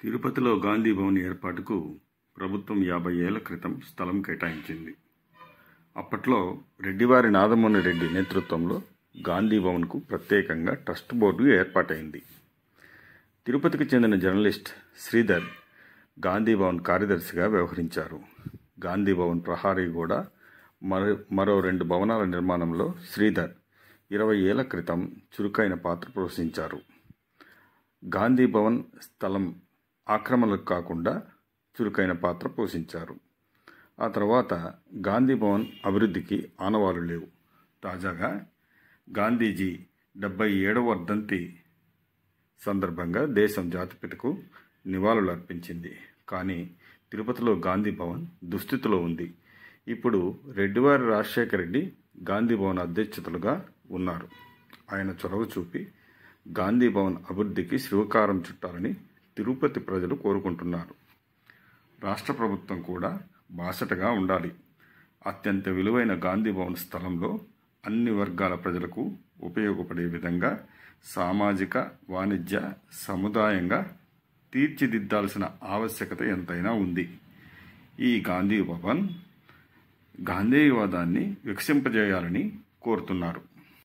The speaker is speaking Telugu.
తిరుపతిలో గాంధీ భవన్ ఏర్పాటుకు ప్రభుత్వం 50 ఏళ్ల క్రితం స్థలం కేటాయించింది. అప్పట్లో రెడ్డివారి నాదముని రెడ్డి నేతృత్వంలో గాంధీ భవన్కు ప్రత్యేకంగా ట్రస్ట్ బోర్డు ఏర్పాటైంది. తిరుపతికి చెందిన జర్నలిస్ట్ శ్రీధర్ గాంధీ భవన్ కార్యదర్శిగా వ్యవహరించారు. గాంధీ భవన్ ప్రహారీ గోడ, మరో 2 భవనాల నిర్మాణంలో శ్రీధర్ 20 ఏళ్ల క్రితం చురుకైన పాత్ర పోషించారు. గాంధీ భవన్ స్థలం ఆక్రమణలకు కాకుండా చురుకైన పాత్ర పోషించారు. ఆ తర్వాత గాంధీ భవన్ అభివృద్ధికి ఆనవాలు లేవు. తాజాగా గాంధీజీ 77వ వర్ధంతి సందర్భంగా దేశం జాతిపితకు నివాళులు అర్పించింది. కానీ తిరుపతిలో గాంధీ భవన్ దుస్థితిలో ఉంది. ఇప్పుడు రెడ్డివారి రాజశేఖర రెడ్డి గాంధీ భవన్ అధ్యక్షతలుగా ఉన్నారు. ఆయన చొరవ చూపి గాంధీ భవన్ అభివృద్ధికి శ్రీకారం చుట్టాలని తిరుపతి ప్రజలు కోరుకుంటున్నారు. రాష్ట్ర ప్రభుత్వం కూడా బాసటగా ఉండాలి. అత్యంత విలువైన గాంధీ భవన్ స్థలంలో అన్ని వర్గాల ప్రజలకు ఉపయోగపడే విధంగా సామాజిక, వాణిజ్య సముదాయంగా తీర్చిదిద్దాల్సిన ఆవశ్యకత ఎంతైనా ఉంది. ఈ గాంధీ భవన్ గాంధేయవాదాన్ని వికసింపజేయాలని కోరుతున్నారు.